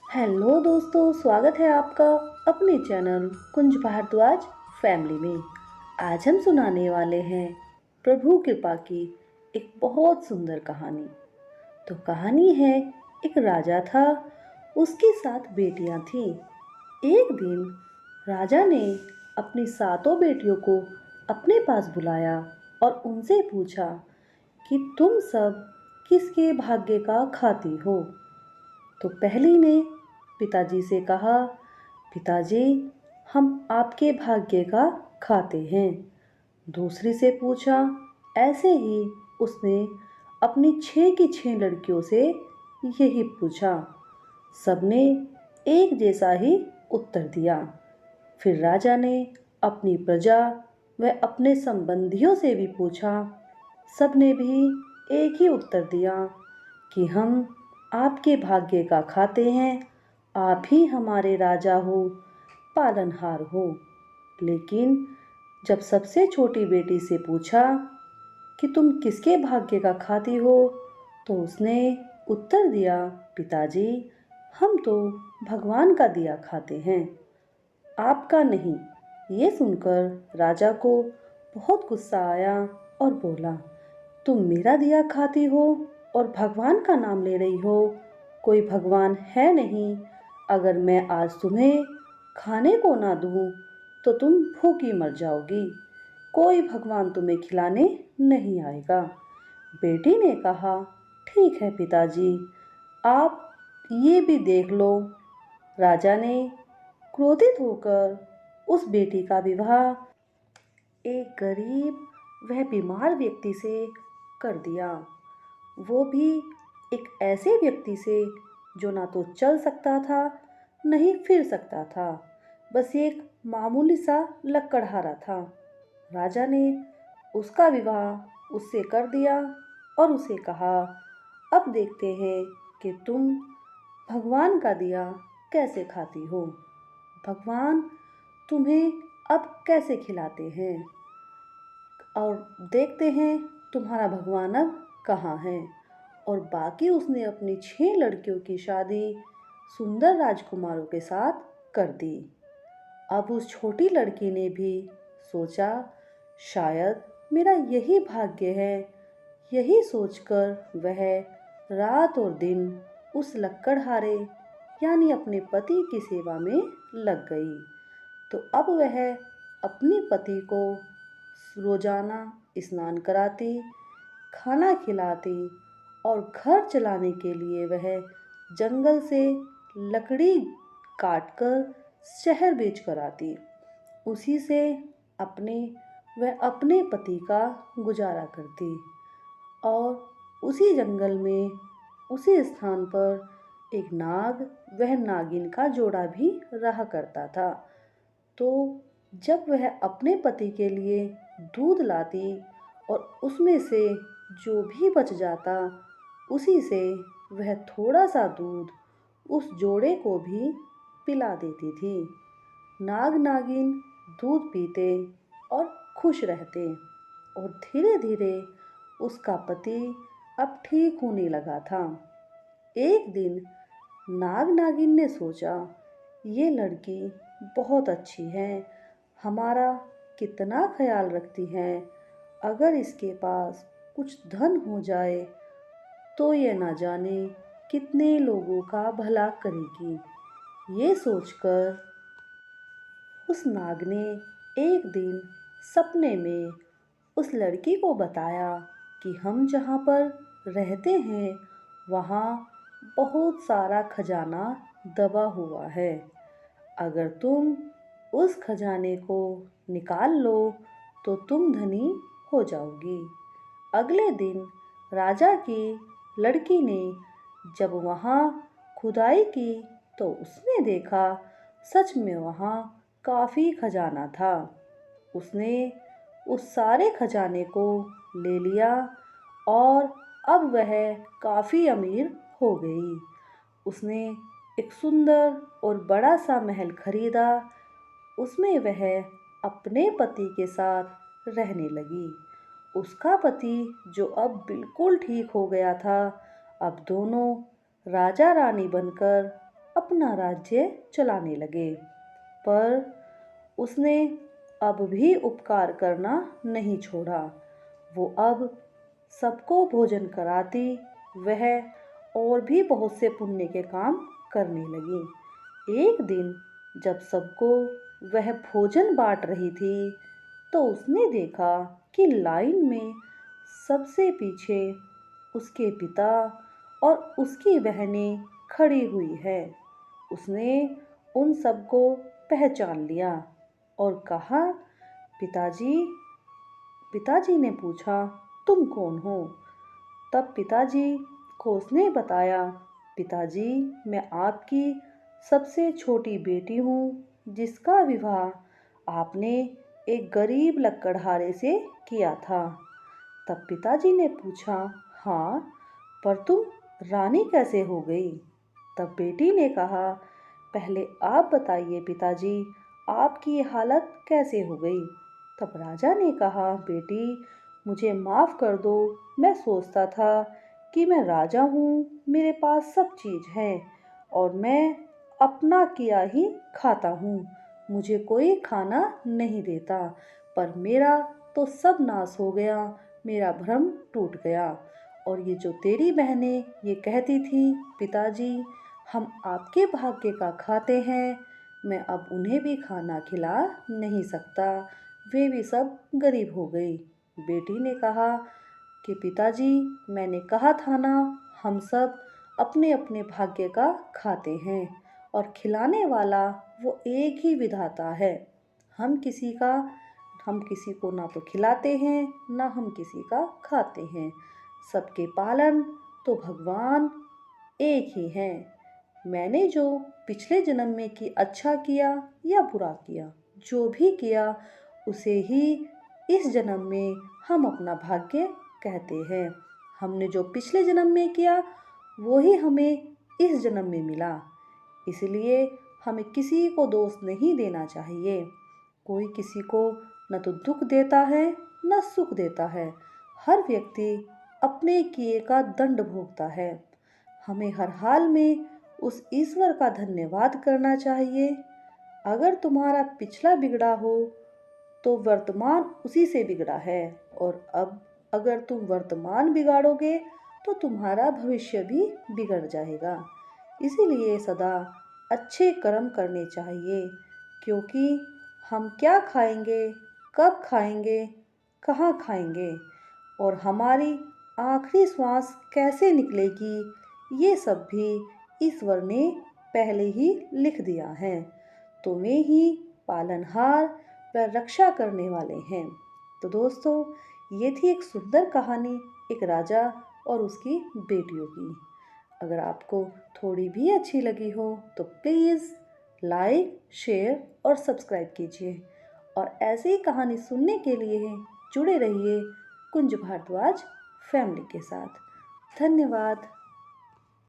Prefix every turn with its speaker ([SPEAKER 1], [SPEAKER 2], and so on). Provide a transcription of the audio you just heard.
[SPEAKER 1] Hello दोस्तों, स्वागत है आपका अपने चैनल कुंज भारद्वाज फैमिली में। आज हम सुनाने वाले हैं प्रभु कृपा की एक बहुत सुंदर कहानी। तो कहानी है, एक राजा था, उसके 7 बेटियां थीं। एक दिन राजा ने अपनी सातों बेटियों को अपने पास बुलाया और उनसे पूछा कि तुम सब किसके भाग्य का खाती हो। तो पहली ने पिताजी से कहा, पिताजी, हम आपके भाग्य का खाते हैं। दूसरी से पूछा, ऐसे ही उसने अपनी 6 की 6 लड़कियों से यही पूछा। सबने एक जैसा ही उत्तर दिया। फिर राजा ने अपनी प्रजा व अपने संबंधियों से भी पूछा। सबने भी एक ही उत्तर दिया कि हम आपके भाग्य का खाते हैं, आप ही हमारे राजा हो, पालनहार हो। लेकिन जब सबसे छोटी बेटी से पूछा कि तुम किसके भाग्य का खाती हो, तो उसने उत्तर दिया, पिताजी, हम तो भगवान का दिया खाते हैं, आपका नहीं। ये सुनकर राजा को बहुत गुस्सा आया और बोला, तुम मेरा दिया खाती हो और भगवान का नाम ले रही हो। कोई भगवान है नहीं। अगर मैं आज तुम्हें खाने को ना दूं तो तुम भूखी मर जाओगी। कोई भगवान तुम्हें खिलाने नहीं आएगा। बेटी ने कहा, ठीक है पिताजी, आप ये भी देख लो। राजा ने क्रोधित होकर उस बेटी का विवाह एक गरीब वह बीमार व्यक्ति से कर दिया। वो भी एक ऐसे व्यक्ति से जो ना तो चल सकता था, नहीं फिर सकता था, बस एक मामूली सा लकड़हारा था। राजा ने उसका विवाह उससे कर दिया और उसे कहा, अब देखते हैं कि तुम भगवान का दिया कैसे खाती हो। भगवान तुम्हें अब कैसे खिलाते हैं और देखते हैं तुम्हारा भगवान अब कहाँ है। और बाकी उसने अपनी 6 लड़कियों की शादी सुंदर राजकुमारों के साथ कर दी। अब उस छोटी लड़की ने भी सोचा, शायद मेरा यही भाग्य है। यही सोचकर वह रात और दिन उस लक्कड़हारे यानी अपने पति की सेवा में लग गई। तो अब वह अपने पति को रोजाना स्नान कराती, खाना खिलाती और घर चलाने के लिए वह जंगल से लकड़ी काटकर शहर बेच कर आती। उसी से अपने वह अपने पति का गुजारा करती। और उसी जंगल में उसी स्थान पर एक नाग वह नागिन का जोड़ा भी रहा करता था। तो जब वह अपने पति के लिए दूध लाती और उसमें से जो भी बच जाता, उसी से वह थोड़ा सा दूध उस जोड़े को भी पिला देती थी। नाग नागिन दूध पीते और खुश रहते और धीरे धीरे उसका पति अब ठीक होने लगा था। एक दिन नाग नागिन ने सोचा, ये लड़की बहुत अच्छी है, हमारा कितना ख्याल रखती है। अगर इसके पास कुछ धन हो जाए तो ये ना जाने कितने लोगों का भला करेगी। ये सोचकर उस नाग ने एक दिन सपने में उस लड़की को बताया कि हम जहाँ पर रहते हैं वहाँ बहुत सारा खजाना दबा हुआ है। अगर तुम उस खजाने को निकाल लो तो तुम धनी हो जाओगी। अगले दिन राजा की लड़की ने जब वहाँ खुदाई की तो उसने देखा, सच में वहाँ काफ़ी खजाना था। उसने उस सारे खजाने को ले लिया और अब वह काफ़ी अमीर हो गई। उसने एक सुंदर और बड़ा सा महल खरीदा। उसमें वह अपने पति के साथ रहने लगी। उसका पति जो अब बिल्कुल ठीक हो गया था, अब दोनों राजा रानी बनकर अब अपना राज्य चलाने लगे। पर उसने अब भी उपकार करना नहीं छोड़ा। वो अब सबको भोजन कराती, वह और भी बहुत से पुण्य के काम करने लगी। एक दिन जब सबको वह भोजन बांट रही थी, तो उसने देखा कि लाइन में सबसे पीछे उसके पिता और उसकी बहनें खड़ी हुई है। उसने उन सबको पहचान लिया और कहा, पिताजी। पिताजी ने पूछा, तुम कौन हो? तब पिताजी को उसने बताया, पिताजी, मैं आपकी सबसे छोटी बेटी हूँ, जिसका विवाह आपने एक गरीब लकड़हारे से किया था। तब पिताजी ने पूछा, हाँ, पर तुम रानी कैसे हो गई? तब बेटी ने कहा, पहले आप बताइए पिताजी, आपकी ये हालत कैसे हो गई? तब राजा ने कहा, बेटी, मुझे माफ़ कर दो, मैं सोचता था कि मैं राजा हूँ, मेरे पास सब चीज़ है और मैं अपना किया ही खाता हूँ, मुझे कोई खाना नहीं देता, पर मेरा तो सब नाश हो गया, मेरा भ्रम टूट गया। और ये जो तेरी बहनें ये कहती थी, पिताजी, हम आपके भाग्य का खाते हैं, मैं अब उन्हें भी खाना खिला नहीं सकता, वे भी सब गरीब हो गई। बेटी ने कहा कि पिताजी, मैंने कहा था ना, हम सब अपने अपने भाग्य का खाते हैं और खिलाने वाला वो एक ही विधाता है। हम किसी का हम किसी को ना तो खिलाते हैं, ना हम किसी का खाते हैं। सबके पालन तो भगवान एक ही हैं। मैंने जो पिछले जन्म में कि अच्छा किया या बुरा किया, जो भी किया उसे ही इस जन्म में हम अपना भाग्य कहते हैं। हमने जो पिछले जन्म में किया वो ही हमें इस जन्म में मिला। इसलिए हमें किसी को दोष नहीं देना चाहिए। कोई किसी को न तो दुख देता है न सुख देता है। हर व्यक्ति अपने किए का दंड भोगता है। हमें हर हाल में उस ईश्वर का धन्यवाद करना चाहिए। अगर तुम्हारा पिछला बिगड़ा हो तो वर्तमान उसी से बिगड़ा है, और अब अगर तुम वर्तमान बिगाड़ोगे तो तुम्हारा भविष्य भी बिगड़ जाएगा। इसीलिए सदा अच्छे कर्म करने चाहिए, क्योंकि हम क्या खाएंगे, कब खाएंगे, कहाँ खाएंगे और हमारी आखिरी श्वास कैसे निकलेगी, ये सब भी ईश्वर ने पहले ही लिख दिया है। तुम्हें ही पालनहार व रक्षा करने वाले हैं। तो दोस्तों, ये थी एक सुंदर कहानी एक राजा और उसकी बेटियों की। अगर आपको थोड़ी भी अच्छी लगी हो तो प्लीज़ लाइक, शेयर और सब्सक्राइब कीजिए, और ऐसी ही कहानी सुनने के लिए जुड़े रहिए कुंज भारद्वाज फैमिली के साथ। धन्यवाद।